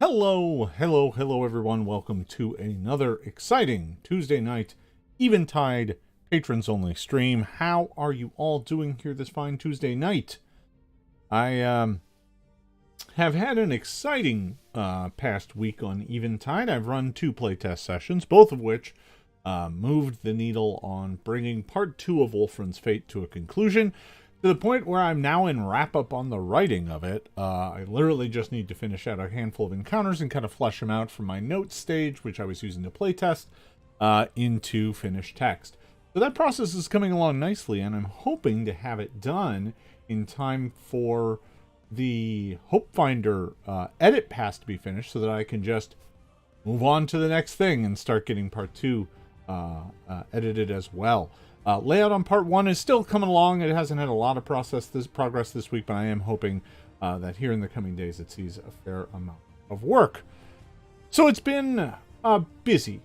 Hello everyone. Welcome to another exciting Tuesday night Eventide patrons only stream. How are you all doing here this fine Tuesday night? I have had an exciting past week on Eventide. I've run 2 playtest sessions, both of which moved the needle on bringing part 2 of Wolfran's Fate to a conclusion, to the point where I'm now in wrap-up on the writing of it. I literally just need to finish out a handful of encounters and kind of flesh them out from my notes stage, which I was using to playtest, into finished text. So that process is coming along nicely, and I'm hoping to have it done in time for the Hope Finder edit pass to be finished, so that I can just move on to the next thing and start getting part 2 edited as well. Layout on part 1 is still coming along. It hasn't had a lot of progress this week, but I am hoping that here in the coming days it sees a fair amount of work. So it's been busy.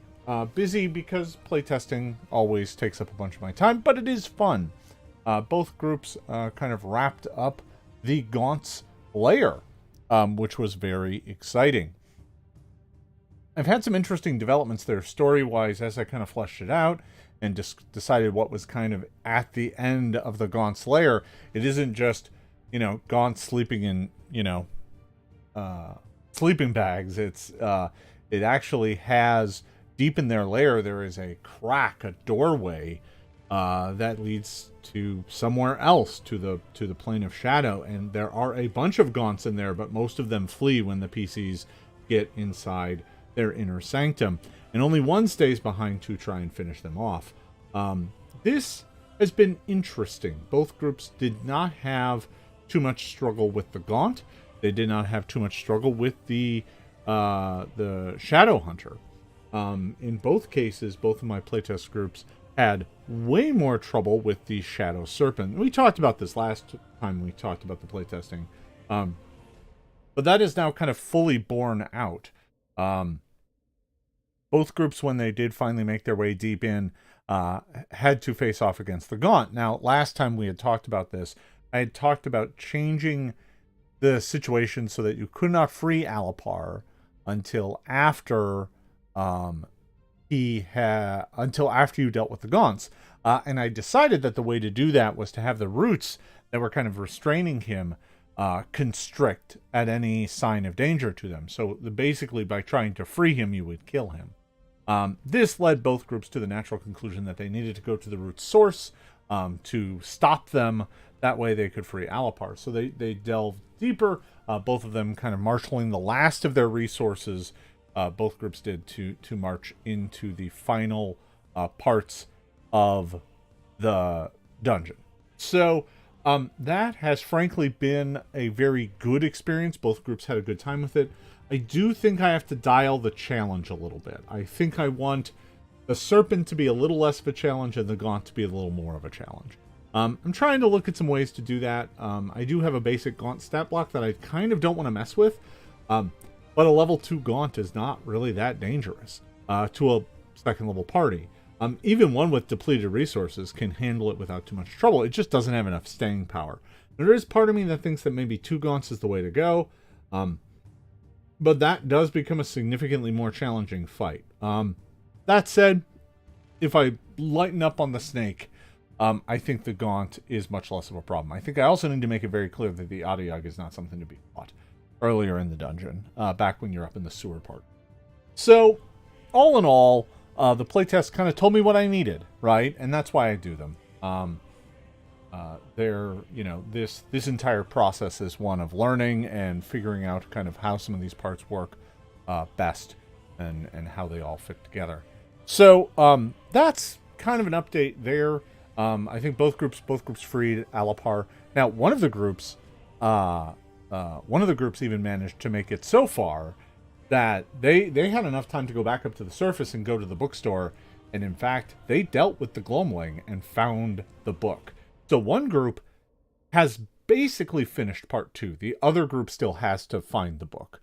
Busy because playtesting always takes up a bunch of my time, but it is fun. Both groups kind of wrapped up the Gaunt's lair, which was very exciting. I've had some interesting developments there story-wise as I kind of fleshed it out and just decided what was kind of at the end of the Gaunt's lair. It isn't just, Gaunt sleeping in, sleeping bags. It actually has, deep in their lair, there is a crack, a doorway, that leads to somewhere else, to the plane of shadow. And there are a bunch of Gaunts in there, but most of them flee when the PCs get inside their inner sanctum, and only one stays behind to try and finish them off. This has been interesting. Both groups did not have too much struggle with the Gaunt. They did not have too much struggle with the Shadow Hunter. In both cases, both of my playtest groups had way more trouble with the Shadow Serpent. We talked about this last time we talked about the playtesting, but that is now kind of fully borne out. Both groups, when they did finally make their way deep in, had to face off against the Gaunt. Now, last time we had talked about this, I had talked about changing the situation so that you could not free Alipar until after you dealt with the Gaunts. And I decided that the way to do that was to have the roots that were kind of restraining him constrict at any sign of danger to them. So basically, by trying to free him, you would kill him. This led both groups to the natural conclusion that they needed to go to the root source to stop them. That way they could free Alipar. So they delved deeper, both of them kind of marshaling the last of their resources, both groups did, to march into the final parts of the dungeon. So that has frankly been a very good experience. Both groups had a good time with it. I do think I have to dial the challenge a little bit. I think I want the Serpent to be a little less of a challenge and the Gaunt to be a little more of a challenge. I'm trying to look at some ways to do that. I do have a basic Gaunt stat block that I kind of don't want to mess with. But a level 2 Gaunt is not really that dangerous to a second level party. Even one with depleted resources can handle it without too much trouble. It just doesn't have enough staying power. There is part of me that thinks that maybe 2 Gaunts is the way to go. But that does become a significantly more challenging fight. That said, if I lighten up on the snake, I think the Gaunt is much less of a problem. I think I also need to make it very clear that the Adiag is not something to be fought earlier in the dungeon, back when you're up in the sewer part. So, all in all, the playtest kind of told me what I needed, right? And that's why I do them. This entire process is one of learning and figuring out kind of how some of these parts work best and how they all fit together. So that's kind of an update there. I think both groups freed Alipar. Now, one of the groups even managed to make it so far that they had enough time to go back up to the surface and go to the bookstore. And in fact, they dealt with the Gloamling and found the book. So one group has basically finished part 2. The other group still has to find the book.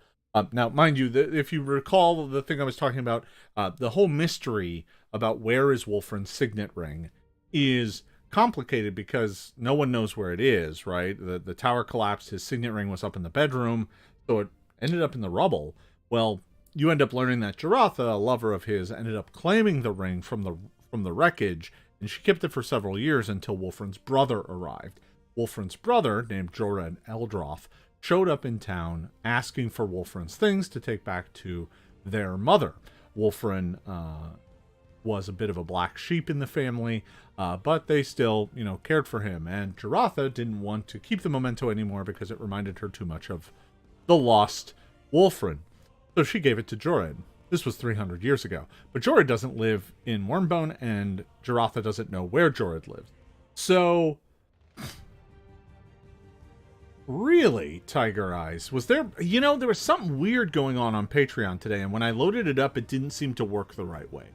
Now, mind you, if you recall the thing I was talking about, the whole mystery about where is Wolfran's signet ring is complicated because no one knows where it is, right? The tower collapsed, his signet ring was up in the bedroom, so it ended up in the rubble. Well, you end up learning that Jaratha, a lover of his, ended up claiming the ring from the wreckage, and she kept it for several years until Wolfran's brother arrived. Wolfran's brother, named Jorah Eldroth, showed up in town asking for Wolfran's things to take back to their mother. Wolfran was a bit of a black sheep in the family, but they still, cared for him. And Jaratha didn't want to keep the memento anymore because it reminded her too much of the lost Wolfran. So she gave it to Jorah. This was 300 years ago. But Jorah doesn't live in Wormbone, and Jaratha doesn't know where Jorah lives. So, really, Tiger Eyes, was there... there was something weird going on Patreon today, and when I loaded it up, it didn't seem to work the right way.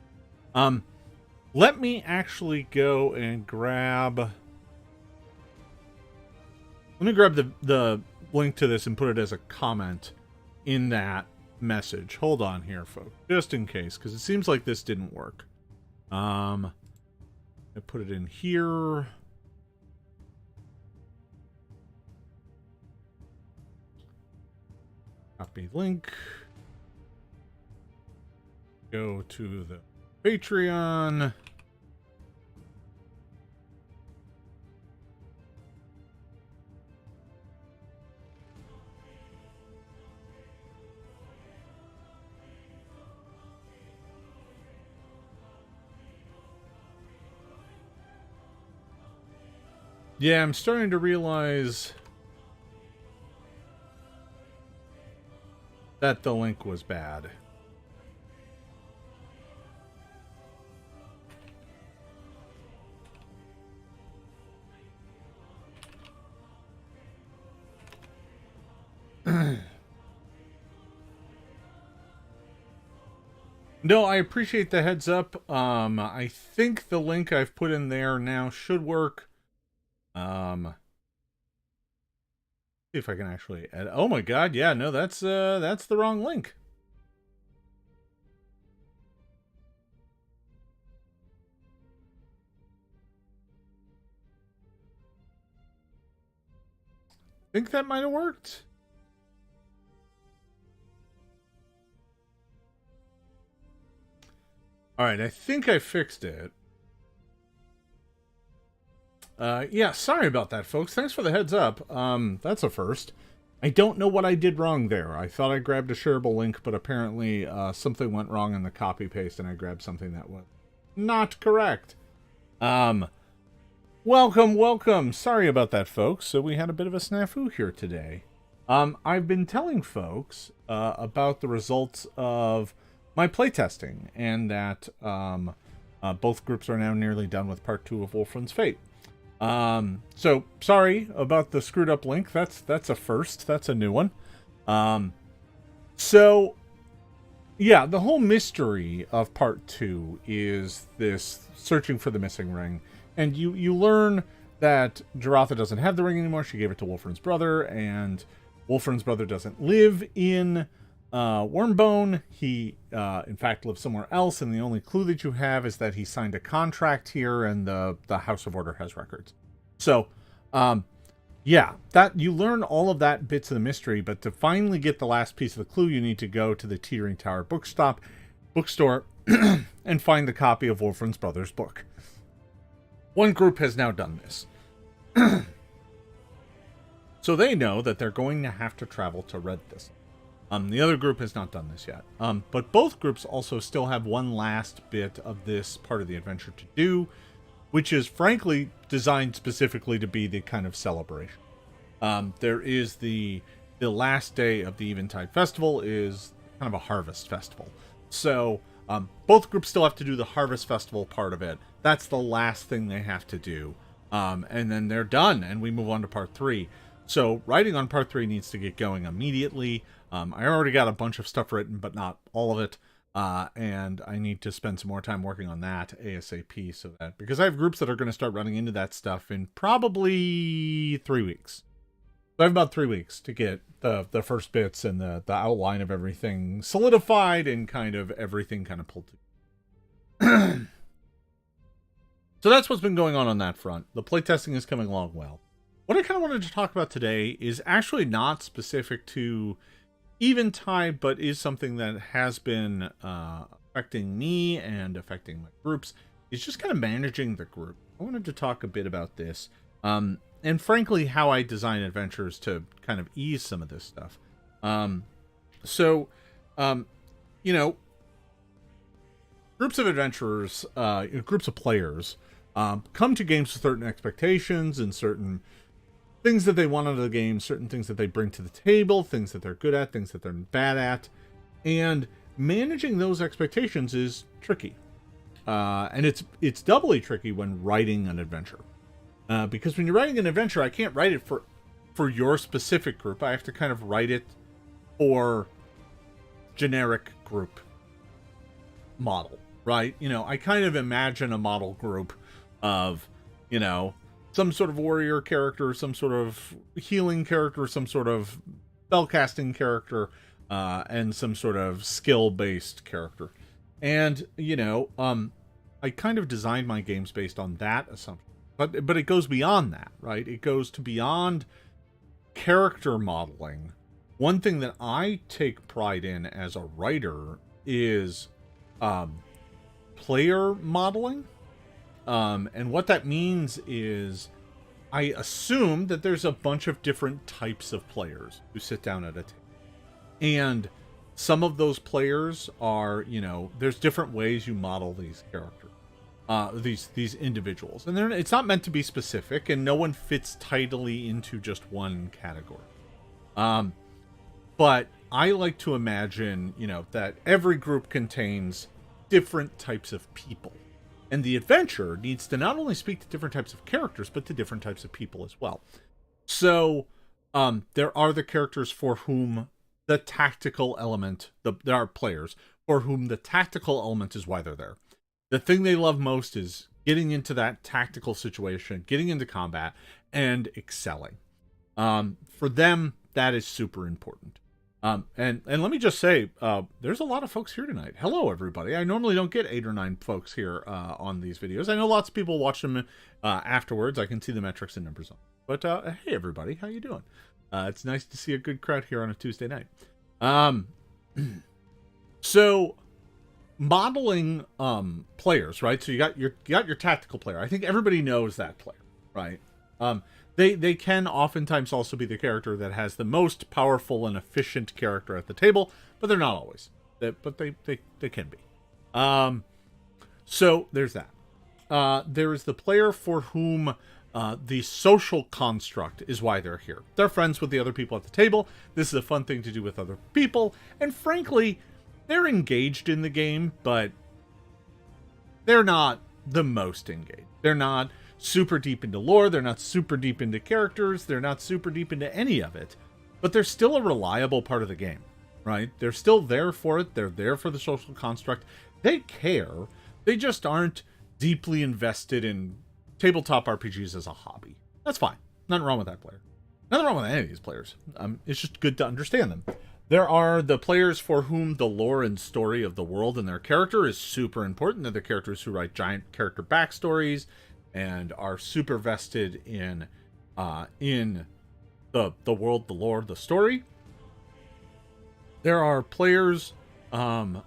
Let me actually go and grab... Let me grab the link to this and put it as a comment in that message. Hold on here, folks, just in case, because it seems like this didn't work. I put it in here. Copy link. Go to the Patreon. Yeah, I'm starting to realize that the link was bad. No, I appreciate the heads up. I think the link I've put in there now should work. See if I can actually edit. Oh my god, yeah, no, that's the wrong link. I think that might have worked. Alright, I think I fixed it. Yeah, sorry about that, folks. Thanks for the heads up. That's a first. I don't know what I did wrong there. I thought I grabbed a shareable link, but apparently something went wrong in the copy-paste, and I grabbed something that was not correct. Welcome. Sorry about that, folks. So we had a bit of a snafu here today. I've been telling folks about the results of my playtesting, and that both groups are now nearly done with Part 2 of Wolfran's Fate. So sorry about the screwed up link. That's a first. That's a new one. So yeah, the whole mystery of Part 2 is this searching for the missing ring. And you learn that Jaratha doesn't have the ring anymore. She gave it to Wolfran's brother, and Wolfran's brother doesn't live in Wormbone. He, in fact, lives somewhere else, and the only clue that you have is that he signed a contract here, and the House of Order has records. So, yeah, that you learn all of that bits of the mystery, but to finally get the last piece of the clue, you need to go to the Teetering Tower bookstore and find the copy of Wolfran's brother's book. One group has now done this. So they know that they're going to have to travel to Red Thistle. The other group has not done this yet. But both groups also still have one last bit of this part of the adventure to do, which is frankly designed specifically to be the kind of celebration. There is the last day of the Eventide festival is kind of a harvest festival. So both groups still have to do the harvest festival part of it. That's the last thing they have to do. And then they're done, and we move on to Part 3. So writing on Part 3 needs to get going immediately. I already got a bunch of stuff written, but not all of it. And I need to spend some more time working on that ASAP, because I have groups that are going to start running into that stuff in probably 3 weeks. So I have about 3 weeks to get the first bits and the outline of everything solidified and kind of everything kind of pulled together. So that's what's been going on that front. The playtesting is coming along well. What I kind of wanted to talk about today is actually not specific to Eventide, but is something that has been affecting me and affecting my groups, is just kind of managing the group. I wanted to talk a bit about this, and frankly, how I design adventures to kind of ease some of this stuff. So, you know, groups of adventurers, groups of players, come to games with certain expectations and certain things that they want out of the game, certain things that they bring to the table, things that they're good at, things that they're bad at, and managing those expectations is tricky. And it's doubly tricky when writing an adventure, because when you're writing an adventure, I can't write it for your specific group. I have to kind of write it for generic group model, right? You know, I kind of imagine a model group of, you know, some sort of warrior character, some sort of healing character, some sort of spellcasting character, and some sort of skill-based character. And, you know, I kind of designed my games based on that assumption. But it goes beyond that, right? It goes to beyond character modeling. One thing that I take pride in as a writer is player modeling. And what that means is I assume that there's a bunch of different types of players who sit down at a table. And some of those players are, you know, there's different ways you model these characters, these individuals. And it's not meant to be specific, and no one fits tidily into just one category. But I like to imagine, you know, that every group contains different types of people. And the adventure needs to not only speak to different types of characters, but to different types of people as well. So, there are the characters for whom the tactical element, there are players for whom the tactical element is why they're there. The thing they love most is getting into that tactical situation, getting into combat, and excelling. For them, that is super important. And let me just say, there's a lot of folks here tonight. Hello, everybody. I normally don't get 8 or 9 folks here on these videos. I know lots of people watch them afterwards. I can see the metrics and numbers on. But hey, everybody, how you doing? It's nice to see a good crowd here on a Tuesday night. So modeling players, right? So you got your tactical player. I think everybody knows that player, right? They can oftentimes also be the character that has the most powerful and efficient character at the table, but they're not always. But they can be. So there's that. There is the player for whom the social construct is why they're here. They're friends with the other people at the table. This is a fun thing to do with other people. And frankly, they're engaged in the game, but they're not the most engaged. They're not super deep into lore. They're not super deep into characters. They're not super deep into any of it. But they're still a reliable part of the game, right? They're still there for it. They're there for the social construct. They care. They just aren't deeply invested in tabletop RPGs as a hobby. That's fine. Nothing wrong with that player. Nothing wrong with any of these players. It's just good to understand them. There are the players for whom the lore and story of the world and their character is super important. They're the characters who write giant character backstories and are super vested in the world, the lore, the story. There are players for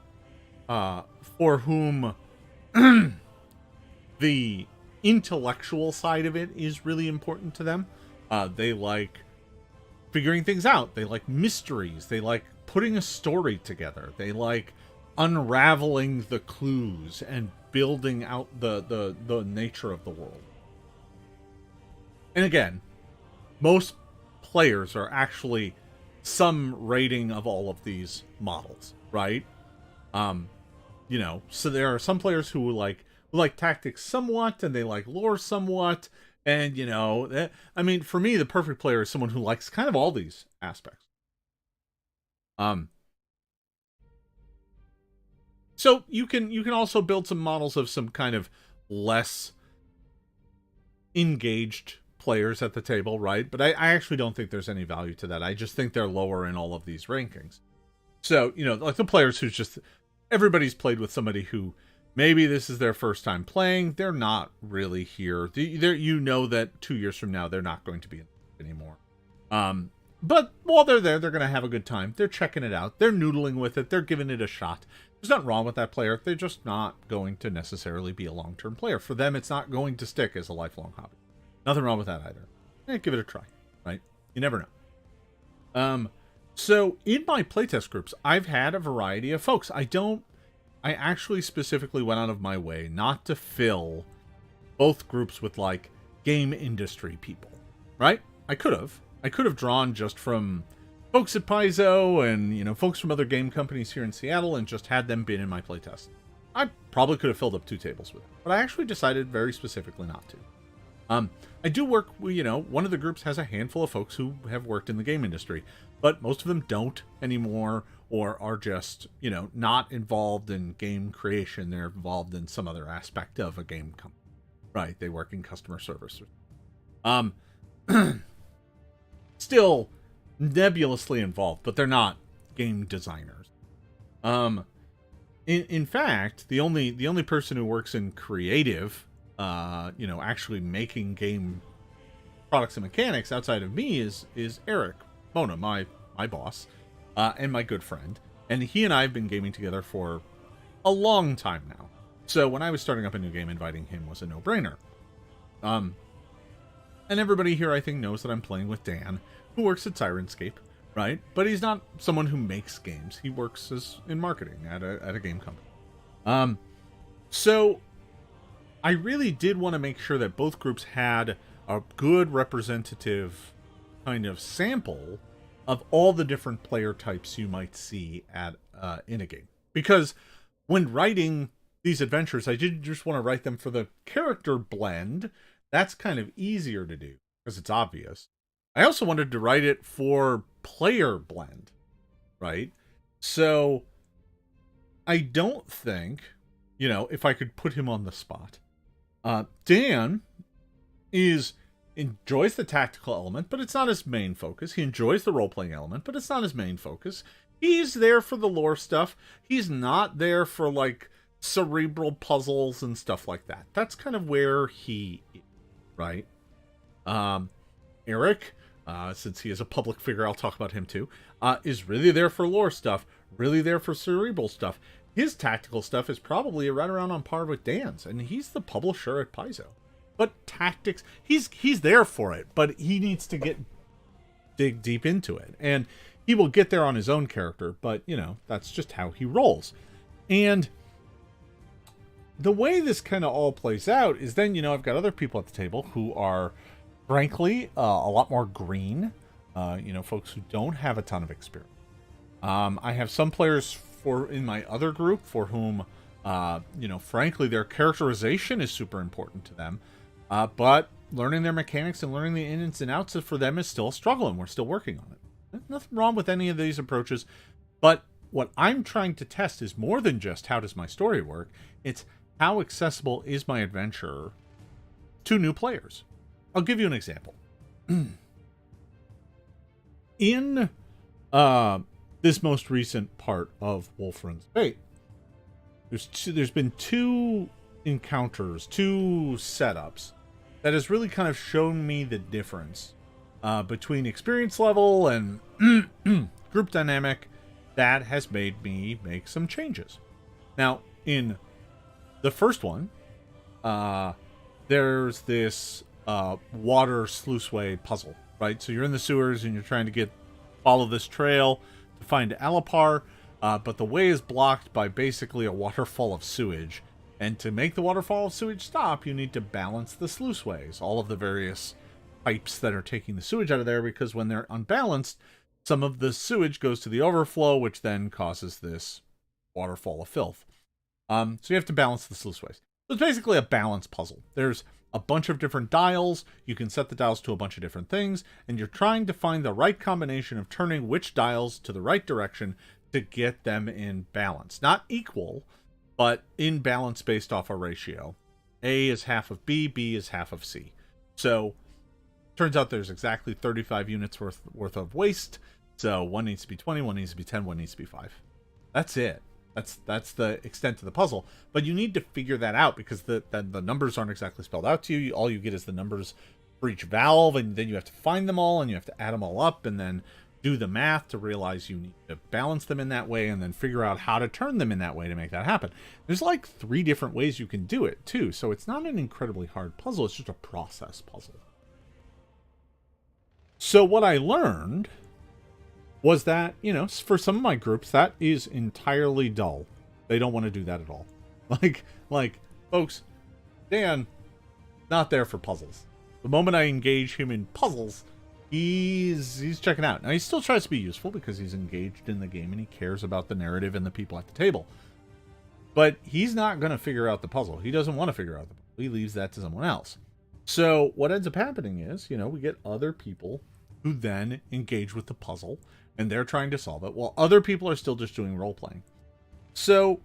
whom the intellectual side of it is really important to them. They like figuring things out. They like mysteries. They like putting a story together. They like unraveling the clues and building out the nature of the world. And again, most players are actually some rating of all of these models, right? You know, so there are some players who like tactics somewhat, and they like lore somewhat. And, you know, I mean, for me, the perfect player is someone who likes kind of all these aspects. So you can also build some models of some kind of less engaged players at the table, right? But I actually don't think there's any value to that. I just think they're lower in all of these rankings. So, you know, like the players who's just, everybody's played with somebody who maybe this is their first time playing. They're not really here. You know that 2 years from now, they're not going to be anymore. But while they're there, they're going to have a good time. They're checking it out. They're noodling with it. They're giving it a shot. There's nothing wrong with that player. They're just not going to necessarily be a long-term player. For them, it's not going to stick as a lifelong hobby. Nothing wrong with that either. Give it a try, right? You never know. So in my playtest groups, I've had a variety of folks. I actually specifically went out of my way not to fill both groups with, like, game industry people, right? I could have drawn just from folks at Paizo and, you know, folks from other game companies here in Seattle and just had them been in my playtest. I probably could have filled up 2 tables with it, but I actually decided very specifically not to. I do work, you know, one of the groups has a handful of folks who have worked in the game industry, but most of them don't anymore, or are just, you know, not involved in game creation. They're involved in some other aspect of a game company, right? They work in customer service. Still nebulously involved, but they're not game designers. In fact, the only person who works in creative, you know, actually making game products and mechanics outside of me is Eric Mona, my boss, and my good friend. And he and I have been gaming together for a long time now. So when I was starting up a new game, inviting him was a no-brainer. And everybody here, I think, knows that I'm playing with Dan, who works at Sirenscape, right? But he's not someone who makes games. He works in marketing at a game company. So I really did want to make sure that both groups had a good representative kind of sample of all the different player types you might see at in a game. Because when writing these adventures, I didn't just want to write them for the character blend. That's kind of easier to do because it's obvious. I also wanted to write it for player blend, right? So I don't think, you know, if I could put him on the spot, Dan enjoys the tactical element, but it's not his main focus. He enjoys the role-playing element, but it's not his main focus. He's there for the lore stuff. He's not there for, like, cerebral puzzles and stuff like that. That's kind of where he is, right? Eric, since he is a public figure, I'll talk about him too, is really there for lore stuff, really there for cerebral stuff. His tactical stuff is probably right around on par with Dan's, and he's the publisher at Paizo. But tactics, he's there for it, but he needs to dig deep into it. And he will get there on his own character, but, you know, that's just how he rolls. And the way this kind of all plays out is then, you know, I've got other people at the table who are, frankly, a lot more green. You know, folks who don't have a ton of experience. I have some players in my other group for whom, you know, frankly, their characterization is super important to them. But learning their mechanics and learning the ins and outs for them is still a struggle, and we're still working on it. There's nothing wrong with any of these approaches, but what I'm trying to test is more than just how does my story work. It's how accessible is my adventure to new players. I'll give you an example. In this most recent part of Wolfran's Fate, there's been 2 encounters, 2 setups that has really kind of shown me the difference between experience level and group dynamic that has made me make some changes. Now, in the first one, there's this water sluiceway puzzle, right? So you're in the sewers and you're trying to follow this trail to find Alipar, but the way is blocked by basically a waterfall of sewage. And to make the waterfall of sewage stop, you need to balance the sluiceways, all of the various pipes that are taking the sewage out of there, because when they're unbalanced, some of the sewage goes to the overflow, which then causes this waterfall of filth. So you have to balance the sluiceways. So it's basically a balance puzzle. There's a bunch of different dials. You can set the dials to a bunch of different things, and you're trying to find the right combination of turning which dials to the right direction to get them in balance. Not equal, but in balance based off a ratio. A is half of B, B is half of C. So turns out there's exactly 35 units worth of waste. So one needs to be 20, one needs to be 10, one needs to be 5. That's it. That's the extent of the puzzle. But you need to figure that out because the numbers aren't exactly spelled out to you. All you get is the numbers for each valve, and then you have to find them all, and you have to add them all up, and then do the math to realize you need to balance them in that way, and then figure out how to turn them in that way to make that happen. There's like 3 different ways you can do it too, so it's not an incredibly hard puzzle, it's just a process puzzle. So what I learned was that, you know, for some of my groups, that is entirely dull. They don't want to do that at all. Like, folks, Dan, not there for puzzles. The moment I engage him in puzzles, he's checking out. Now, he still tries to be useful because he's engaged in the game and he cares about the narrative and the people at the table. But he's not going to figure out the puzzle. He doesn't want to figure out the puzzle. He leaves that to someone else. So what ends up happening is, you know, we get other people who then engage with the puzzle and they're trying to solve it while other people are still just doing role-playing. So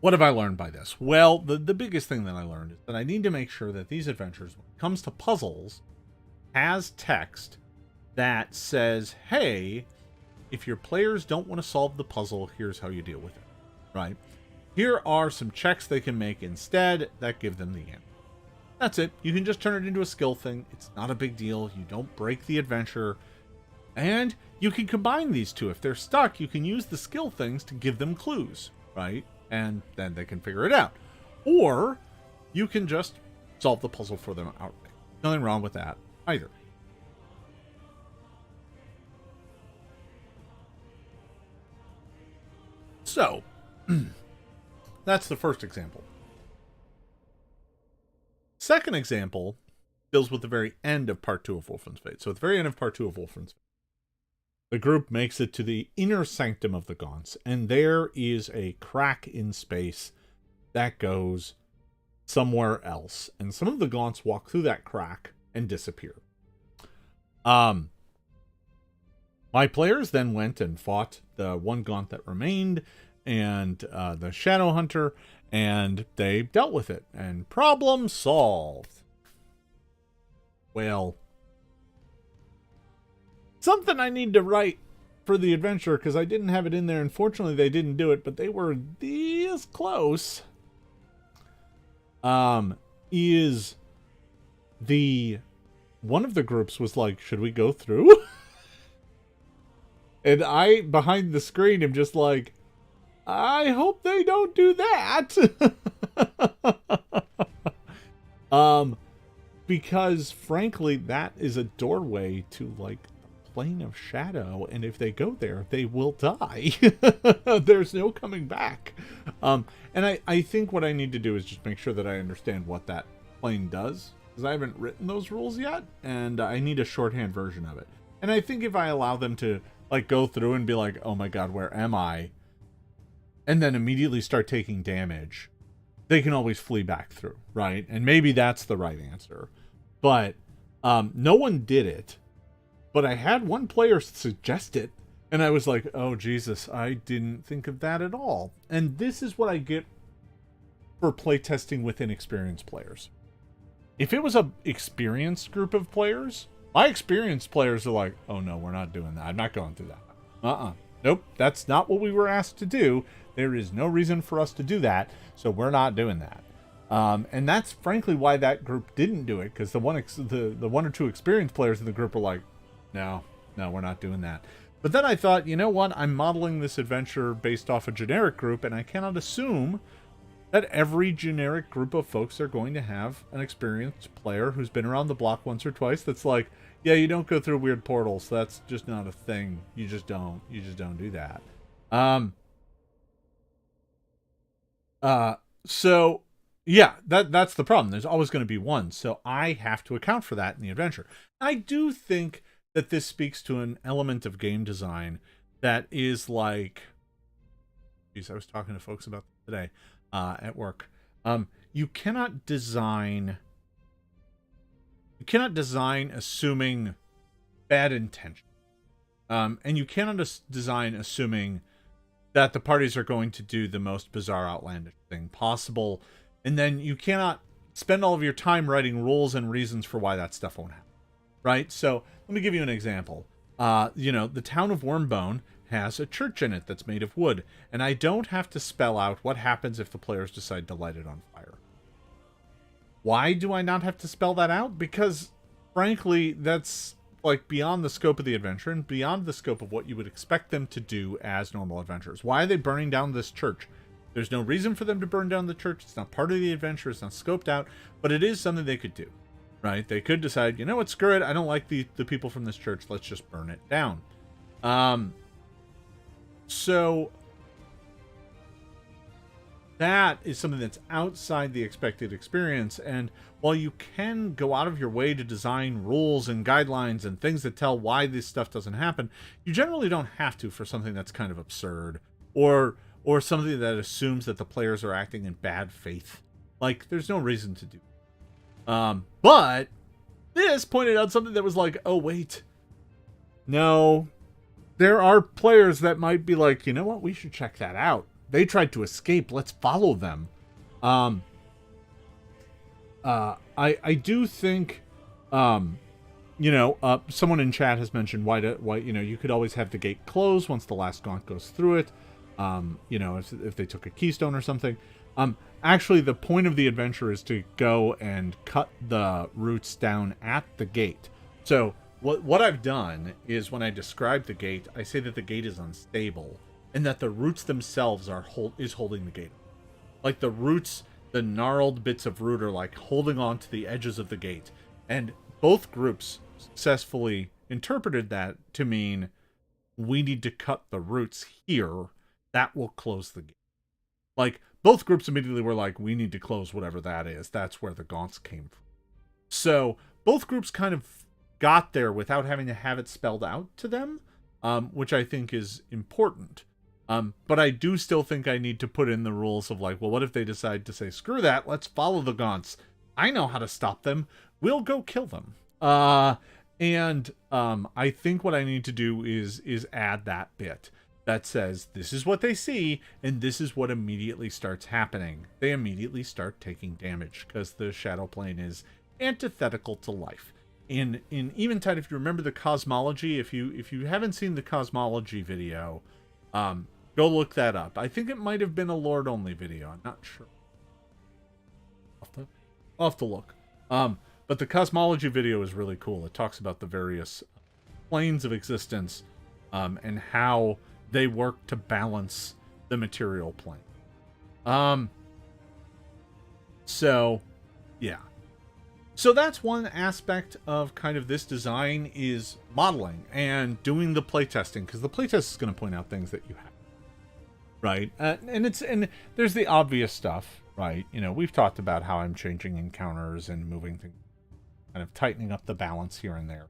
what have I learned by this? Well, the biggest thing that I learned is that I need to make sure that these adventures, when it comes to puzzles, has text that says, hey, if your players don't want to solve the puzzle, here's how you deal with it, right? Here are some checks they can make instead that give them the answer. That's it. You can just turn it into a skill thing. It's not a big deal. You don't break the adventure. And you can combine these two. If they're stuck, you can use the skill things to give them clues, right? And then they can figure it out. Or you can just solve the puzzle for them outright. Nothing wrong with that either. So, that's the first example. Second example deals with the very end of part 2 of Wolfram's Fate. So at the very end of part 2 of Wolfram's Fate, the group makes it to the inner sanctum of the Gaunts, and there is a crack in space that goes somewhere else. And some of the Gaunts walk through that crack and disappear. My players then went and fought the one Gaunt that remained and the Shadow Hunter, and they dealt with it, and problem solved. Well, something I need to write for the adventure, because I didn't have it in there. Unfortunately, they didn't do it, but they were this close. Is the one of the groups was like, should we go through? And I, behind the screen, am just like, I hope they don't do that. Because frankly, that is a doorway to like the plane of shadow, and if they go there, they will die. There's no coming back. And I think what I need to do is just make sure that I understand what that plane does, because I haven't written those rules yet, and I need a shorthand version of it. And I think if I allow them to like go through and be like, oh my god, where am I? And then immediately start taking damage, they can always flee back through, right? And maybe that's the right answer. But no one did it. But I had one player suggest it, and I was like, oh, Jesus, I didn't think of that at all. And this is what I get for playtesting with inexperienced players. If it was an experienced group of players, my experienced players are like, oh, no, we're not doing that. I'm not going through that. Nope, that's not what we were asked to do. There is no reason for us to do that, so we're not doing that. And that's frankly why that group didn't do it, because the one or two experienced players in the group were like, no, we're not doing that. But then I thought, you know what? I'm modeling this adventure based off a generic group, and I cannot assume that every generic group of folks are going to have an experienced player who's been around the block once or twice that's like, yeah, you don't go through weird portals. That's just not a thing. You just don't do that. So yeah, that's the problem. There's always going to be one. So I have to account for that in the adventure. I do think that this speaks to an element of game design that is like, geez, I was talking to folks about this today, at work. You cannot design assuming bad intention. And you cannot design assuming that the parties are going to do the most bizarre, outlandish thing possible. And then you cannot spend all of your time writing rules and reasons for why that stuff won't happen. Right? So let me give you an example. The town of Wormbone has a church in it that's made of wood. And I don't have to spell out what happens if the players decide to light it on fire. Why do I not have to spell that out? Because, frankly, that's like beyond the scope of the adventure and beyond the scope of what you would expect them to do as normal adventurers. Why are they burning down this church? There's no reason for them to burn down the church. It's not part of the adventure. It's not scoped out, but it is something they could do, right? They could decide, you know what, screw it. I don't like the people from this church. Let's just burn it down. So that is something that's outside the expected experience. And while you can go out of your way to design rules and guidelines and things that tell why this stuff doesn't happen, you generally don't have to for something that's kind of absurd or something that assumes that the players are acting in bad faith. Like, there's no reason to do. But this pointed out something that was like, oh, wait. No, there are players that might be like, you know what? We should check that out. They tried to escape. Let's follow them. I do think, someone in chat has mentioned why, you could always have the gate close once the last gaunt goes through it. If they took a keystone or something. Actually, the point of the adventure is to go and cut the roots down at the gate. So what I've done is when I describe the gate, I say that the gate is unstable and that the roots themselves is holding the gate. Like the roots, the gnarled bits of root are like holding on to the edges of the gate. And both groups successfully interpreted that to mean we need to cut the roots here. That will close the gate. Like, both groups immediately were like, we need to close whatever that is. That's where the gaunts came from. So, both groups kind of got there without having to have it spelled out to them, which I think is important. But I do still think I need to put in the rules of like, well, what if they decide to say, screw that, let's follow the gaunts. I know how to stop them. We'll go kill them. I think what I need to do is add that bit that says this is what they see and this is what immediately starts happening. They immediately start taking damage because the shadow plane is antithetical to life. In Eventide, if you remember the cosmology, if you haven't seen the cosmology video, go look that up. I think it might have been a Lord only video. I'm not sure. I'll have to look. But the cosmology video is really cool. It talks about the various planes of existence and how they work to balance the material plane. So, yeah. So that's one aspect of kind of this design is modeling and doing the playtesting, because the playtest is going to point out things that you have. Right? And there's the obvious stuff, right? We've talked about how I'm changing encounters and moving things, kind of tightening up the balance here and there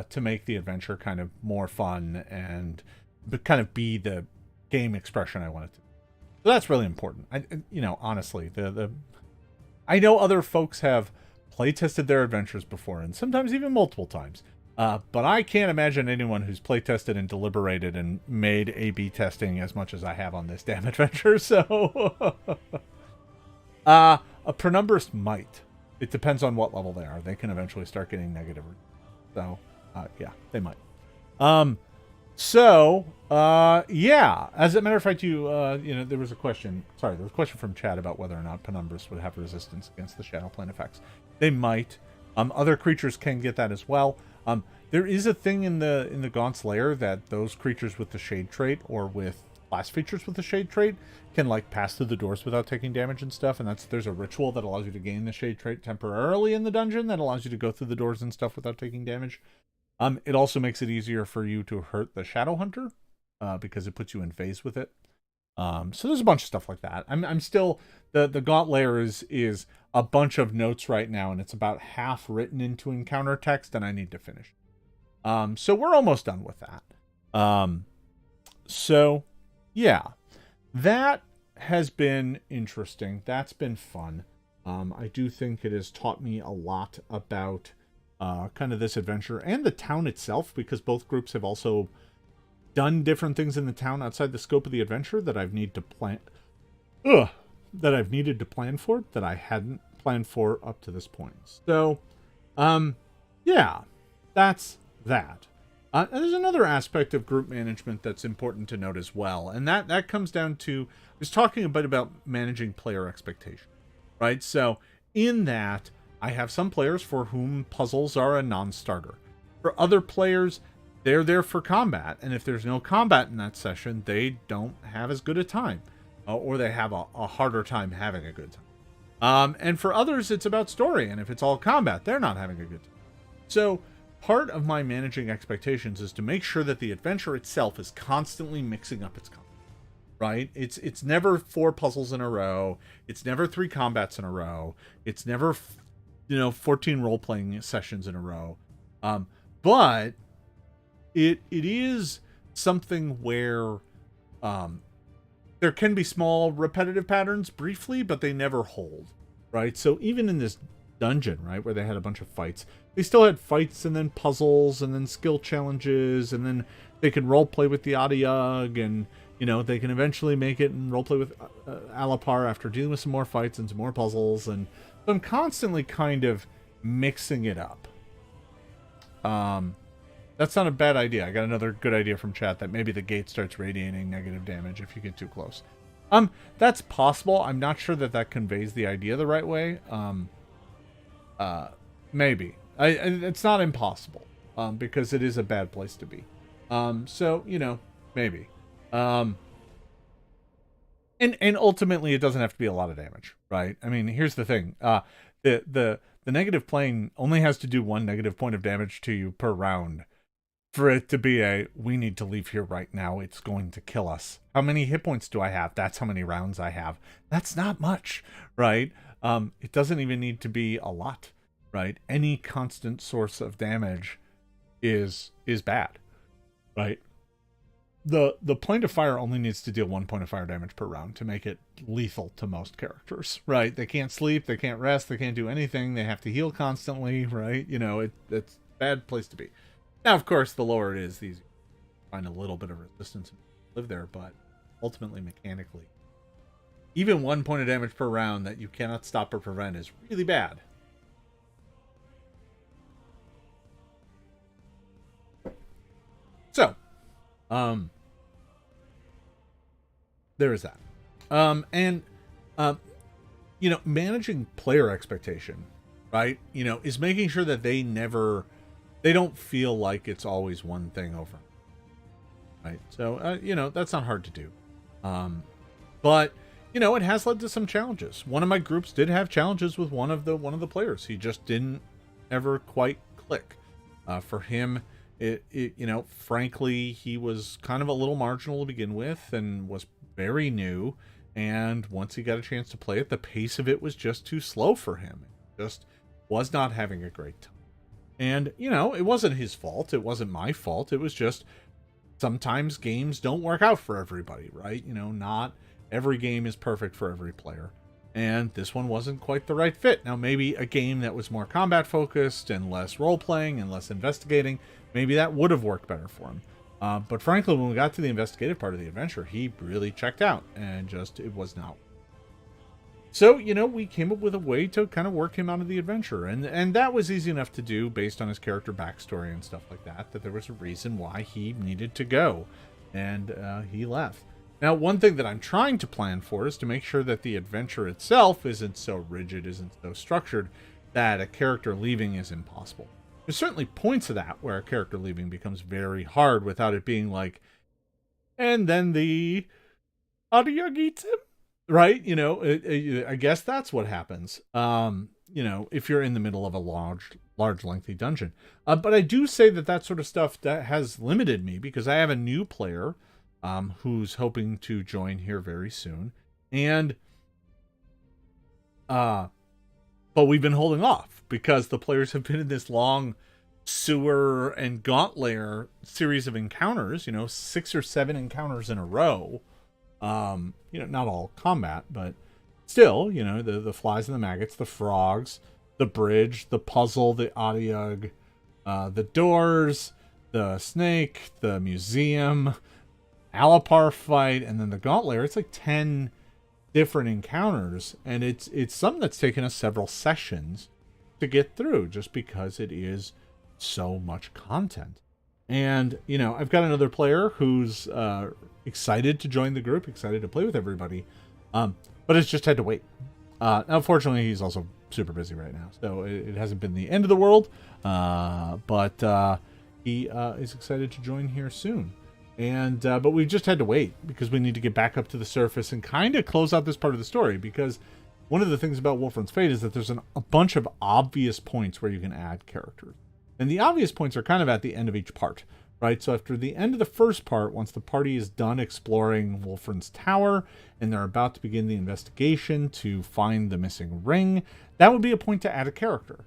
to make the adventure kind of more fun and kind of be the game expression I want it to be. So that's really important. Honestly, I know other folks have playtested their adventures before, and sometimes even multiple times. But I can't imagine anyone who's playtested and deliberated and made A/B testing as much as I have on this damn adventure. So, a Penumbrous might. It depends on what level they are. They can eventually start getting negative. So, yeah, they might. Yeah. As a matter of fact, there was a question. Sorry, there was a question from chat about whether or not Penumbrous would have resistance against the shadow plane effects. They might. Other creatures can get that as well. There is a thing in the Gaunt's lair that those creatures with the shade trait or with class features with the shade trait can like pass through the doors without taking damage and stuff. And there's a ritual that allows you to gain the shade trait temporarily in the dungeon that allows you to go through the doors and stuff without taking damage. It also makes it easier for you to hurt the Shadow Hunter because it puts you in phase with it. So there's a bunch of stuff like that. I'm still the Gaunt layer is a bunch of notes right now, and it's about half written into encounter text, and I need to finish. So we're almost done with that. So yeah, that has been interesting. That's been fun. I do think it has taught me a lot about kind of this adventure and the town itself, because both groups have also done different things in the town outside the scope of the adventure that I've needed to plan. For that I hadn't planned for up to this point. So, yeah, that's that. And there's another aspect of group management that's important to note as well, and that comes down to I was talking a bit about managing player expectation, right? So in that I have some players for whom puzzles are a non-starter. For other players, they're there for combat, and if there's no combat in that session, they don't have as good a time, or they have a harder time having a good time. And for others, it's about story, and if it's all combat, they're not having a good time. So part of my managing expectations is to make sure that the adventure itself is constantly mixing up its content. Right? It's never 4 puzzles in a row. It's never 3 combats in a row. It's never 14 role-playing sessions in a row. But it is something where there can be small repetitive patterns briefly, but they never hold. Right? So even in this dungeon, right, where they had a bunch of fights, they still had fights and then puzzles and then skill challenges, and then they could role-play with the Adiug, and they can eventually make it and roleplay with Alapar after dealing with some more fights and some more puzzles. And so I'm constantly kind of mixing it up. That's not a bad idea. I got another good idea from chat that maybe the gate starts radiating negative damage if you get too close. That's possible. I'm not sure that conveys the idea the right way. Maybe. It's not impossible. Because it is a bad place to be. So, maybe. And ultimately it doesn't have to be a lot of damage, right? I mean, here's the thing. The negative plane only has to do 1 negative point of damage to you per round for it to be we need to leave here right now. It's going to kill us. How many hit points do I have? That's how many rounds I have. That's not much, right? It doesn't even need to be a lot, right? Any constant source of damage is bad, right? The point of fire only needs to deal 1 point of fire damage per round to make it lethal to most characters, right? They can't sleep, they can't rest, they can't do anything, they have to heal constantly, right? It's a bad place to be. Now, of course, the lower it is, the easier to find a little bit of resistance and live there, but ultimately, mechanically, even 1 point of damage per round that you cannot stop or prevent is really bad. So, there is that. Managing player expectation, right? Is making sure that they don't feel like it's always one thing over. Right. So, that's not hard to do. But, it has led to some challenges. One of my groups did have challenges with one of the players. He just didn't ever quite click. For him, frankly, he was kind of a little marginal to begin with and was very new. And once he got a chance to play it, the pace of it was just too slow for him. It just was not having a great time. And, it wasn't his fault. It wasn't my fault. It was just sometimes games don't work out for everybody, right? Not every game is perfect for every player. And this one wasn't quite the right fit. Now, maybe a game that was more combat focused and less role-playing and less investigating, maybe that would have worked better for him. But frankly, when we got to the investigative part of the adventure, he really checked out and it was not. So, we came up with a way to kind of work him out of the adventure. And that was easy enough to do based on his character backstory and stuff like that there was a reason why he needed to go. And he left. Now, one thing that I'm trying to plan for is to make sure that the adventure itself isn't so rigid, isn't so structured, that a character leaving is impossible. There's certainly points of that where a character leaving becomes very hard without it being like, and then the Adiug eats him, right? I guess that's what happens. If you're in the middle of a large lengthy dungeon. But I do say that sort of stuff that has limited me because I have a new player who's hoping to join here very soon. And but we've been holding off because the players have been in this long sewer and gaunt layer series of encounters, 6 or 7 encounters in a row. Not all combat, but still, the flies and the maggots, the frogs, the bridge, the puzzle, the Adiug, the doors, the snake, the museum, Alapar fight, and then the gaunt layer. It's like 10 different encounters, and it's something that's taken us several sessions to get through just because it is so much content. And I've got another player who's excited to join the group, excited to play with everybody, but it's just had to wait. Unfortunately, he's also super busy right now, so it hasn't been the end of the world. But he is excited to join here soon. And but we just had to wait because we need to get back up to the surface and kind of close out this part of the story, because one of the things about Wolfram's Fate is that there's a bunch of obvious points where you can add characters. And the obvious points are kind of at the end of each part, right? So after the end of the first part, once the party is done exploring Wolfram's Tower and they're about to begin the investigation to find the missing ring, that would be a point to add a character.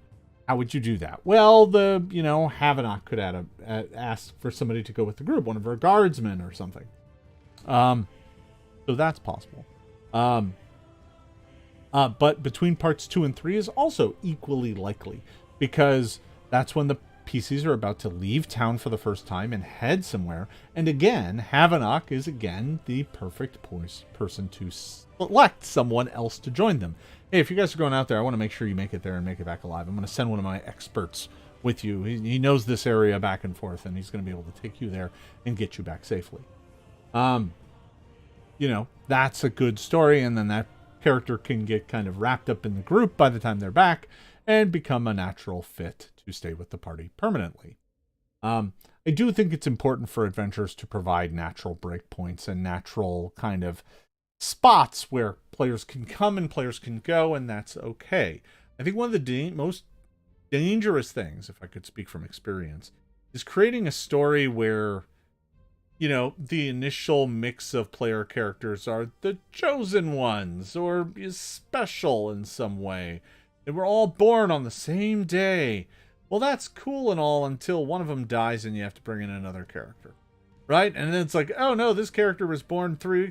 How would you do that? Well, Havanok could ask for somebody to go with the group, one of her guardsmen or something. So that's possible. But between parts 2 and 3 is also equally likely, because that's when the PCs are about to leave town for the first time and head somewhere. And again, Havanok is again the perfect person to select someone else to join them. Hey, if you guys are going out there, I want to make sure you make it there and make it back alive. I'm going to send one of my experts with you. He knows this area back and forth, and he's going to be able to take you there and get you back safely. That's a good story, and then that character can get kind of wrapped up in the group by the time they're back and become a natural fit to stay with the party permanently. I do think it's important for adventurers to provide natural breakpoints and natural kind of spots where players can come and players can go, and that's okay. I think one of the most dangerous things, if I could speak from experience, is creating a story where, the initial mix of player characters are the chosen ones or is special in some way. They were all born on the same day. Well, that's cool and all until one of them dies and you have to bring in another character, right? And then it's like, oh no, this character was born 3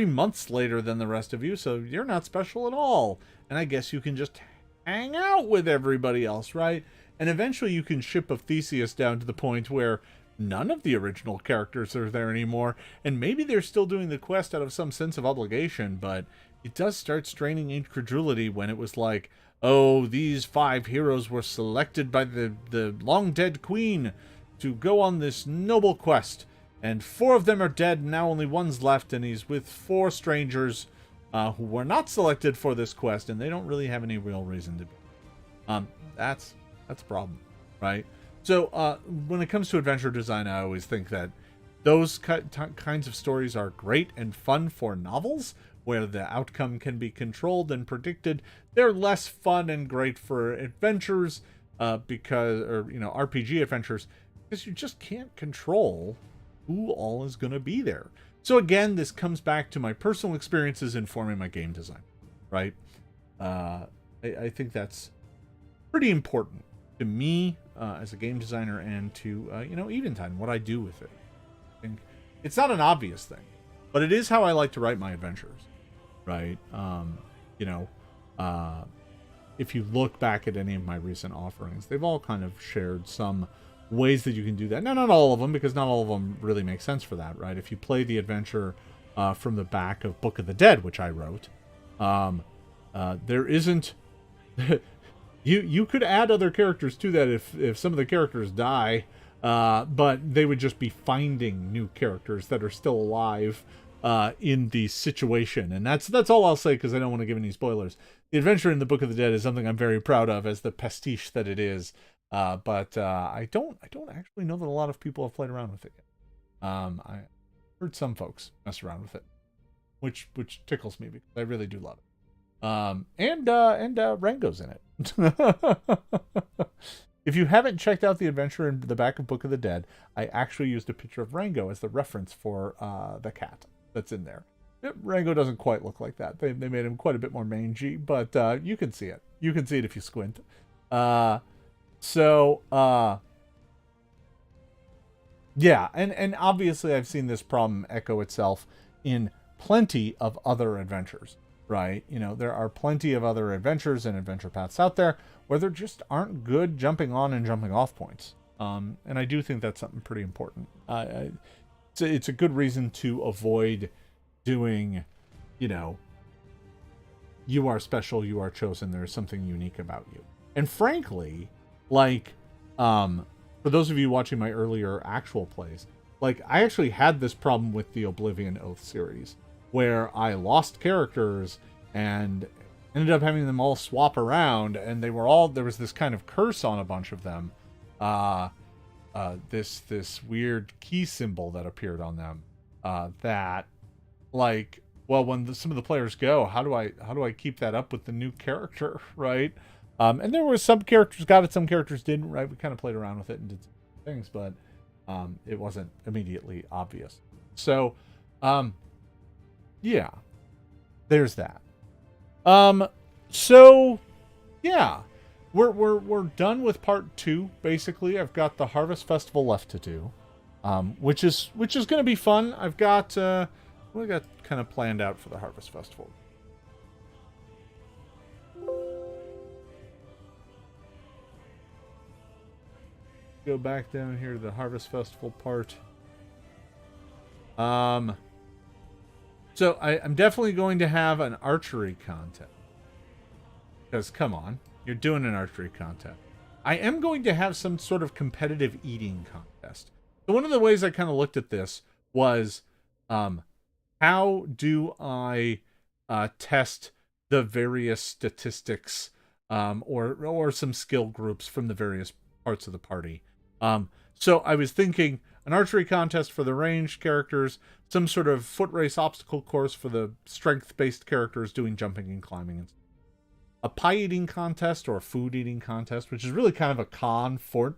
months later than the rest of you, so you're not special at all. And I guess you can just hang out with everybody else, right? And eventually you can ship a Theseus down to the point where none of the original characters are there anymore, and maybe they're still doing the quest out of some sense of obligation, but it does start straining incredulity when it was like, oh, these 5 heroes were selected by the long-dead queen to go on this noble quest, and 4 of them are dead, and now only one's left, and he's with 4 strangers who were not selected for this quest, and they don't really have any real reason to be. That's a problem, right? So when it comes to adventure design, I always think that those kinds of stories are great and fun for novels, where the outcome can be controlled and predicted. They're less fun and great for adventures, RPG adventures, because you just can't control who all is going to be there. So again, this comes back to my personal experiences informing my game design, right? I think that's pretty important to me as a game designer, and to Eventide and what I do with it. I think it's not an obvious thing, but it is how I like to write my adventures, right? If you look back at any of my recent offerings, they've all kind of shared some ways that you can do that. Now, not all of them, because not all of them really make sense for that, right? If you play the adventure from the back of Book of the Dead, which I wrote, there isn't... You could add other characters to that if some of the characters die, but they would just be finding new characters that are still alive in the situation. And that's all I'll say, because I don't want to give any spoilers. The adventure in the Book of the Dead is something I'm very proud of, as the pastiche that it is. But I don't actually know that a lot of people have played around with it yet. I heard some folks mess around with it, which tickles me, because I really do love it. And Rango's in it. If you haven't checked out the adventure in the back of Book of the Dead, I actually used a picture of Rango as the reference for the cat that's in there. Rango doesn't quite look like that. They made him quite a bit more mangy, but you can see it. You can see it if you squint. Yeah, and obviously I've seen this problem echo itself in plenty of other adventures. Right? There are plenty of other adventures and adventure paths out there where there just aren't good jumping on and jumping off points. And I do think that's something pretty important. It's a good reason to avoid doing, you are special, you are chosen, there's something unique about you. And frankly, for those of you watching my earlier actual plays, I actually had this problem with the Oblivion Oath series, where I lost characters and ended up having them all swap around, and there was this kind of curse on a bunch of them. This weird key symbol that appeared on them. That, like, well, when some of the players go, how do I keep that up with the new character, right? And there were some characters got it, some characters didn't, right? We kind of played around with it and did some things, but it wasn't immediately obvious. So, yeah, there's that. So, yeah, we're done with part 2. Basically, I've got the Harvest Festival left to do, which is going to be fun. I've got what I got kind of planned out for the Harvest Festival. Go back down here to the Harvest Festival part. So I'm definitely going to have an archery contest. Because, come on, you're doing an archery contest. I am going to have some sort of competitive eating contest. So one of the ways I kind of looked at this was, how do I test the various statistics or some skill groups from the various parts of the party? So I was thinking an archery contest for the ranged characters, some sort of foot race obstacle course for the strength-based characters doing jumping and climbing, and a pie eating contest or a food eating contest, which is really kind of a fort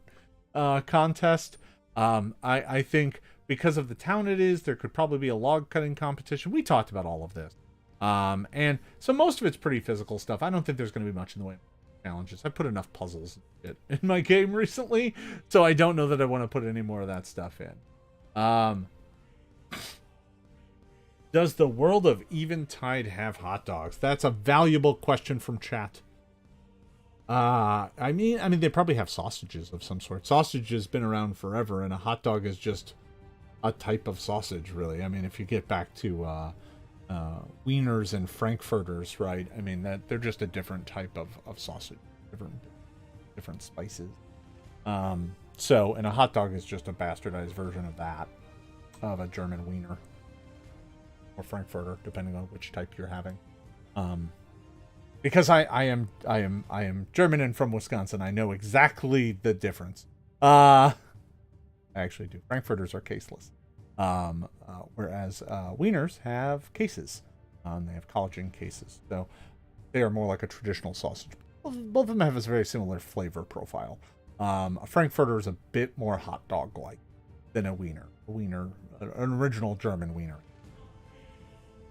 contest. I think because of the town it is, there could probably be a log cutting competition. We talked about all of this. And so most of it's pretty physical stuff. I don't think there's going to be much in the way of challenges. I put enough puzzles in my game recently, so I don't know that I want to put any more of that stuff in. Does the world of Eventide have hot dogs? That's a valuable question from chat. I mean, they probably have sausages of some sort. Sausage has been around forever, and a hot dog is just a type of sausage, really. I mean, if you get back to wieners and frankfurters, right? I mean, that they're just a different type of sausage, different spices. So, and a hot dog is just a bastardized version of that, of a German wiener or frankfurter, depending on which type you're having. Because I am German and from Wisconsin, I know exactly the difference. I actually do. Frankfurters are caseless, whereas wieners have cases. They have collagen cases, so they are more like a traditional sausage. Both of them have a very similar flavor profile. A frankfurter is a bit more hot dog-like than a wiener. An original German wiener.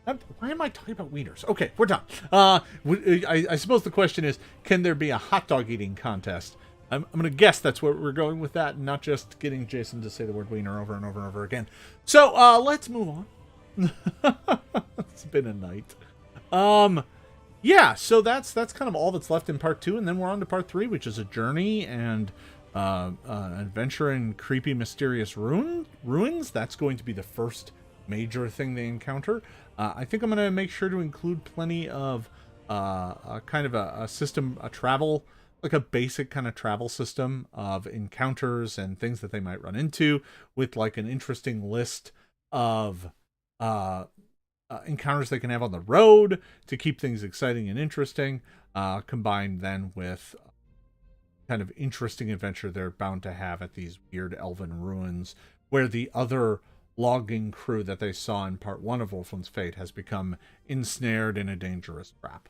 Why am I talking about wieners? Okay, we're done. I suppose the question is, can there be a hot dog eating contest? I'm going to guess that's where we're going with that, and not just getting Jason to say the word wiener over and over and over again. So, let's move on. It's been a night. Yeah, so that's kind of all that's left in part 2, and then we're on to part 3, which is a journey and an adventure in creepy, mysterious ruins. That's going to be the first major thing they encounter. I think I'm going to make sure to include plenty of kind of a system, a travel, like a basic kind of travel system of encounters and things that they might run into, with like an interesting list of encounters they can have on the road to keep things exciting and interesting, combined then with kind of interesting adventure they're bound to have at these weird elven ruins, where the other logging crew that they saw in part 1 of Wolfland's Fate has become ensnared in a dangerous trap.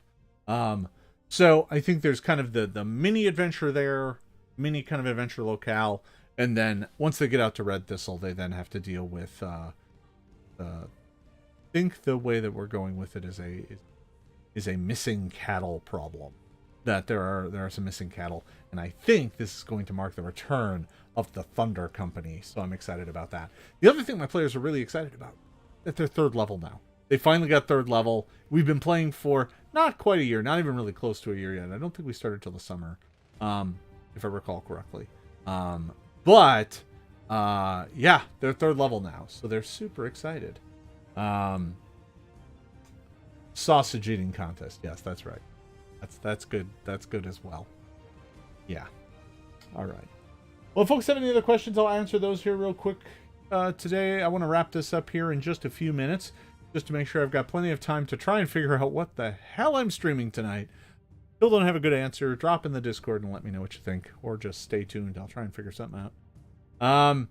So I think there's kind of the mini adventure there, mini kind of adventure locale, and then once they get out to Red Thistle, they then have to deal with I think the way that we're going with it is a missing cattle problem. That there are some missing cattle, and I think this is going to mark the return of the Thunder Company, so I'm excited about that. The other thing my players are really excited about, that they're 3rd level now. They finally got 3rd level. We've been playing for not quite a year, not even really close to a year yet. I don't think we started till the summer, if I recall correctly. But yeah, they're 3rd level now, so they're super excited. Sausage eating contest, yes, that's right. That's good. That's good as well. Yeah. All right. Well, if folks have any other questions, I'll answer those here real quick today. I want to wrap this up here in just a few minutes. just to make sure I've got plenty of time to try and figure out what the hell I'm streaming tonight. Still don't have a good answer. Drop in the Discord and let me know what you think, or just stay tuned. I'll try and figure something out.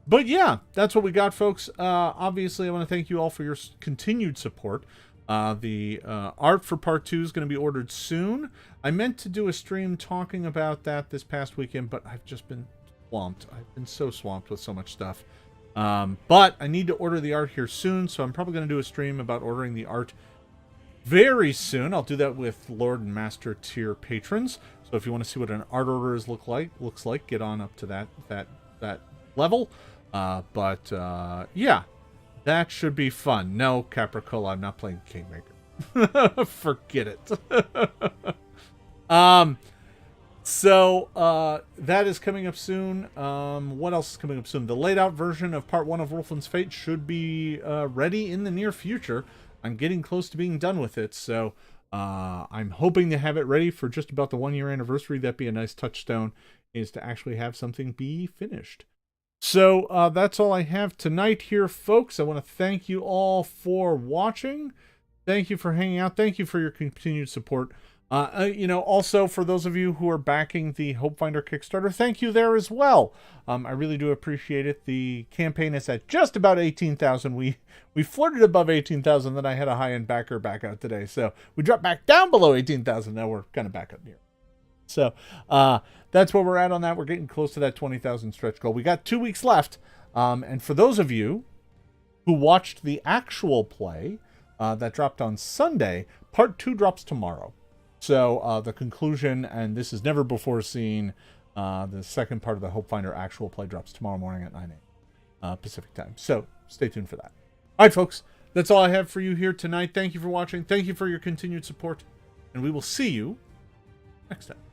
But yeah, that's what we got, folks. Obviously, I want to thank you all for your continued support. The art for part 2 is going to be ordered soon. I meant to do a stream talking about that this past weekend, but I've just been swamped. I've been so swamped with so much stuff. But I need to order the art here soon, so I'm probably going to do a stream about ordering the art very soon. I'll do that with Lord and Master tier patrons. So if you want to see what an art order looks like, get on up to that level. Yeah, that should be fun. No, Capricola, I'm not playing Kingmaker. Forget it. So that is coming up soon. What else is coming up soon? The laid out version of part 1 of Wolfland's Fate should be ready in the near future. I'm getting close to being done with it, so I'm hoping to have it ready for just about the 1-year anniversary. That'd be a nice touchstone, is to actually have something be finished. So that's all I have tonight here, folks. I want to thank you all for watching. Thank you for hanging out. Thank you for your continued support. Also, for those of you who are backing the Hope Finder Kickstarter, thank you there as well. I really do appreciate it. The campaign is at just about 18,000. We flirted above 18,000, then I had a high-end backer back out today. So we dropped back down below 18,000. Now we're kind of back up near. So that's where we're at on that. We're getting close to that 20,000 stretch goal. We got 2 weeks left. And for those of you who watched the actual play that dropped on Sunday, part 2 drops tomorrow. So the conclusion, and this is never before seen, the second part of the Hope Finder actual play drops tomorrow morning at 9 a.m. Pacific time. So stay tuned for that. All right, folks, that's all I have for you here tonight. Thank you for watching. Thank you for your continued support, and we will see you next time.